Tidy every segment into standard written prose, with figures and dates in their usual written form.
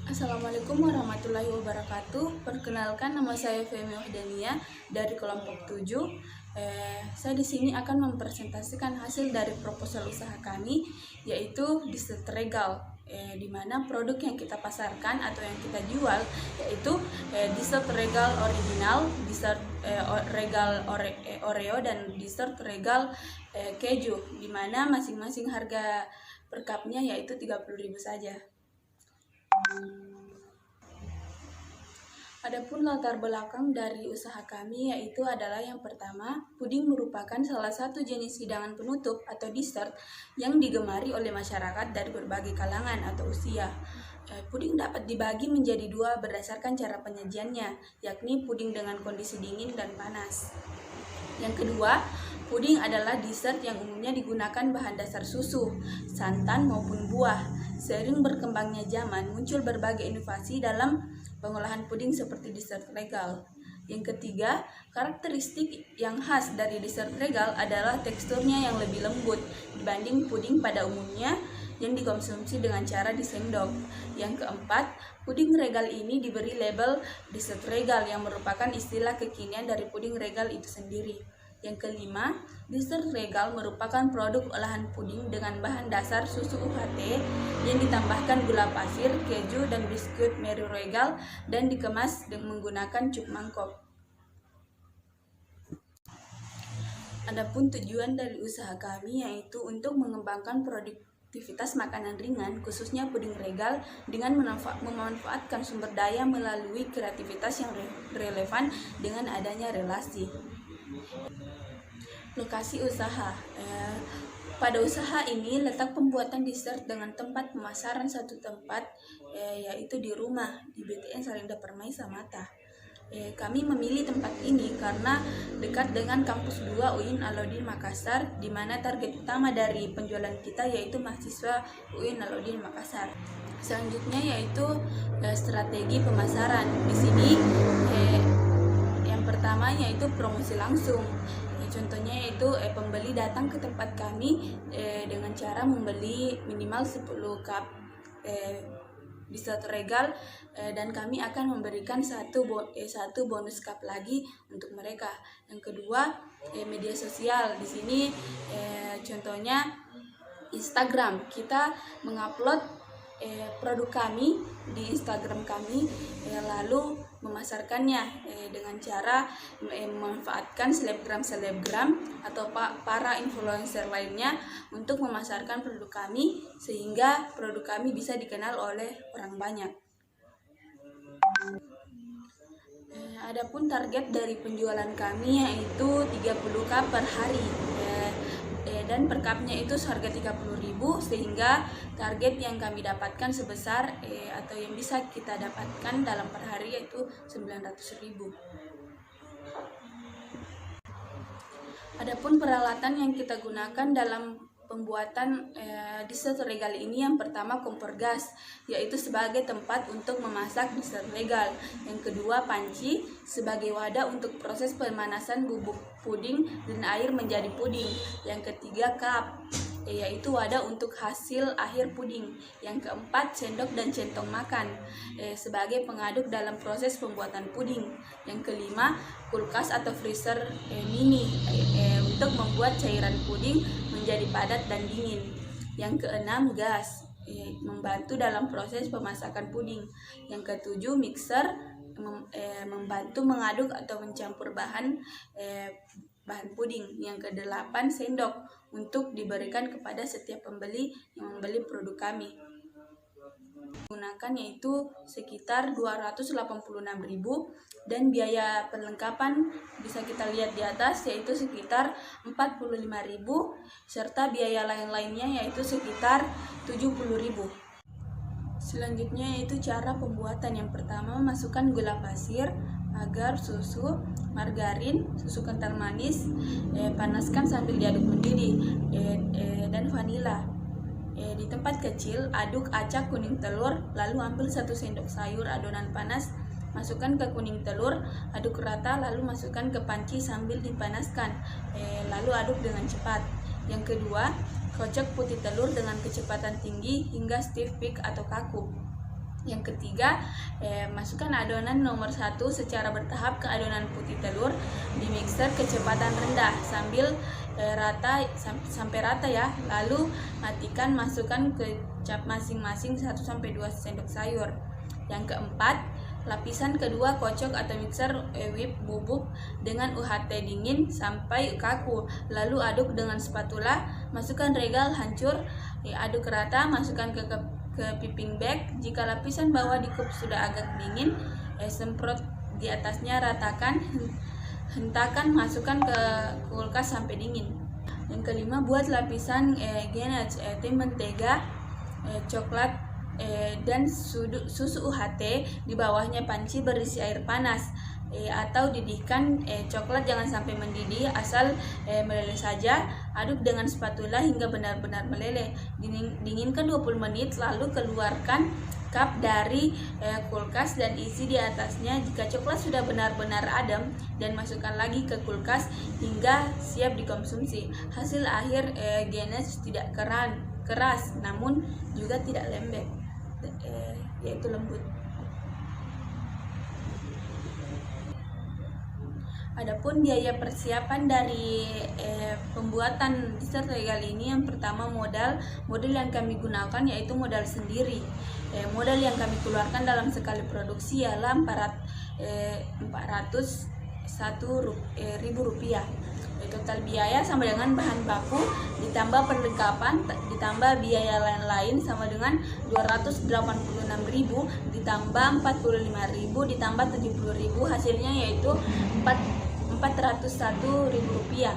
Assalamualaikum warahmatullahi wabarakatuh. Perkenalkan, nama saya Femi Wahdania dari kelompok 7. Saya di sini akan mempresentasikan hasil dari proposal usaha kami, yaitu dessert regal, di mana produk yang kita pasarkan atau yang kita jual yaitu dessert regal original, dessert regal Oreo, dan dessert regal keju, di mana masing-masing harga per cupnya yaitu 30.000 saja. Adapun latar belakang dari usaha kami yaitu adalah yang pertama, puding merupakan salah satu jenis hidangan penutup atau dessert yang digemari oleh masyarakat dari berbagai kalangan atau usia. Puding dapat dibagi menjadi dua berdasarkan cara penyajiannya, yakni puding dengan kondisi dingin dan panas. Yang kedua, puding adalah dessert yang umumnya digunakan bahan dasar susu, santan maupun buah. Seiring berkembangnya zaman, muncul berbagai inovasi dalam pengolahan puding seperti dessert regal. Yang ketiga, karakteristik yang khas dari dessert regal adalah teksturnya yang lebih lembut dibanding puding pada umumnya yang dikonsumsi dengan cara disendok. Yang keempat, puding regal ini diberi label dessert regal yang merupakan istilah kekinian dari puding regal itu sendiri. Yang kelima, dessert regal merupakan produk olahan puding dengan bahan dasar susu UHT yang ditambahkan gula pasir, keju, dan biskuit Mary Regal dan dikemas menggunakan cup mangkok. Adapun tujuan dari usaha kami yaitu untuk mengembangkan produktivitas makanan ringan, khususnya puding regal, dengan memanfaatkan sumber daya melalui kreativitas yang relevan dengan adanya relasi. Lokasi usaha. Pada usaha ini letak pembuatan dessert dengan tempat pemasaran satu tempat, yaitu di rumah di BTN Sarinda Permai Samata. Kami memilih tempat ini karena dekat dengan kampus 2 UIN Alauddin Makassar, di mana target utama dari penjualan kita yaitu mahasiswa UIN Alauddin Makassar. Selanjutnya yaitu strategi pemasaran. Di sini yang pertama yaitu promosi langsung. Contohnya yaitu pembeli datang ke tempat kami dengan cara membeli minimal 10 cup dessert regal, dan kami akan memberikan satu bonus cup lagi untuk mereka. Yang kedua, media sosial. Di sini contohnya Instagram. Kita mengupload produk kami di Instagram kami, lalu memasarkannya dengan cara memanfaatkan selebgram atau para influencer lainnya untuk memasarkan produk kami sehingga produk kami bisa dikenal oleh orang banyak. Adapun target dari penjualan kami yaitu 30 cup per hari, dan per cupnya itu seharga 30.000, sehingga target yang kami dapatkan sebesar atau yang bisa kita dapatkan dalam per hari yaitu 900.000. Adapun peralatan yang kita gunakan dalam pembuatan dessert regal ini, yang pertama kompor gas, yaitu sebagai tempat untuk memasak dessert regal. Yang kedua, panci sebagai wadah untuk proses pemanasan bubuk puding dan air menjadi puding. Yang ketiga, cup, yaitu wadah untuk hasil akhir puding. Yang keempat, sendok dan centong makan sebagai pengaduk dalam proses pembuatan puding. Yang kelima, kulkas atau freezer mini untuk membuat cairan puding menjadi padat dan dingin. Yang keenam, gas, membantu dalam proses pemasakan puding. Yang ketujuh, mixer, membantu mengaduk atau mencampur bahan puding. Yang kedelapan, sendok, untuk diberikan kepada setiap pembeli yang membeli produk kami. Gunakan yaitu sekitar 286.000, dan biaya perlengkapan bisa kita lihat di atas yaitu sekitar 45.000, serta biaya lain-lainnya yaitu sekitar 70.000. Selanjutnya yaitu cara pembuatan. Yang pertama, masukkan gula pasir, agar, susu, margarin, susu kental manis, panaskan sambil diaduk mendidih, dan vanila. Di tempat kecil, aduk acak kuning telur, lalu ambil 1 sendok sayur adonan panas, masukkan ke kuning telur, aduk rata, lalu masukkan ke panci sambil dipanaskan, lalu aduk dengan cepat. Yang kedua, kocok putih telur dengan kecepatan tinggi hingga stiff peak atau kaku. Yang ketiga, masukkan adonan nomor 1 secara bertahap ke adonan putih telur di mixer kecepatan rendah sampai rata ya. Lalu matikan, masukkan kecap masing-masing 1-2 sendok sayur. Yang keempat, lapisan kedua kocok atau mixer whip bubuk dengan UHT dingin sampai kaku. Lalu aduk dengan spatula, masukkan regal hancur, aduk rata, masukkan ke piping bag. Jika lapisan bawah di cup sudah agak dingin, semprot di atasnya, ratakan, hentakan, masukkan ke kulkas sampai dingin. Yang kelima, buat lapisan ganache, yaitu mentega, coklat, dan susu UHT. Di bawahnya panci berisi air panas, atau didihkan. Coklat jangan sampai mendidih, asal meleleh saja. Aduk dengan spatula hingga benar-benar meleleh. Dinginkan 20 menit, lalu keluarkan cup dari kulkas dan isi di atasnya. Jika coklat sudah benar-benar adem, dan masukkan lagi ke kulkas hingga siap dikonsumsi. Hasil akhir ganache tidak keras, namun juga tidak lembek, yaitu lembut. Adapun biaya persiapan dari pembuatan dessert regal ini, yang pertama modal yang kami gunakan yaitu modal sendiri. Modal yang kami keluarkan dalam sekali produksi ialah 401.000 rupiah. Total biaya sama dengan bahan baku ditambah perlengkapan ditambah biaya lain-lain sama dengan 286.000 ditambah 45.000 ditambah 70.000, hasilnya yaitu 401.000 rupiah.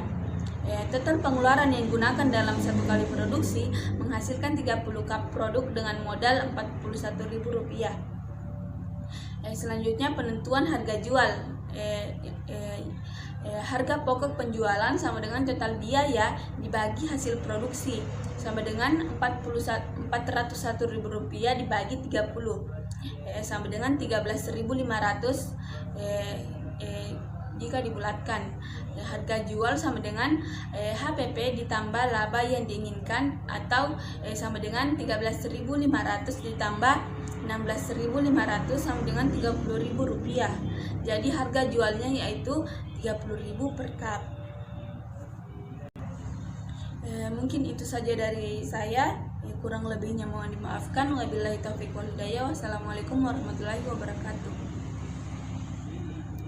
Total pengeluaran yang digunakan dalam satu kali produksi menghasilkan 30 cup produk dengan modal 41.000 rupiah. Selanjutnya penentuan harga jual. Harga pokok penjualan sama dengan total biaya dibagi hasil produksi sama dengan 401.000 rupiah dibagi 30 sama dengan 13.500 jika dibulatkan. Harga jual sama dengan HPP ditambah laba yang diinginkan, atau sama dengan 13.500 ditambah 16.500 sama dengan 30.000 rupiah. Jadi harga jualnya yaitu 30.000 per cup. Mungkin itu saja dari saya. Kurang lebihnya mohon dimaafkan. Wabillahi taufiq wal hidayah. Wassalamualaikum warahmatullahi wabarakatuh.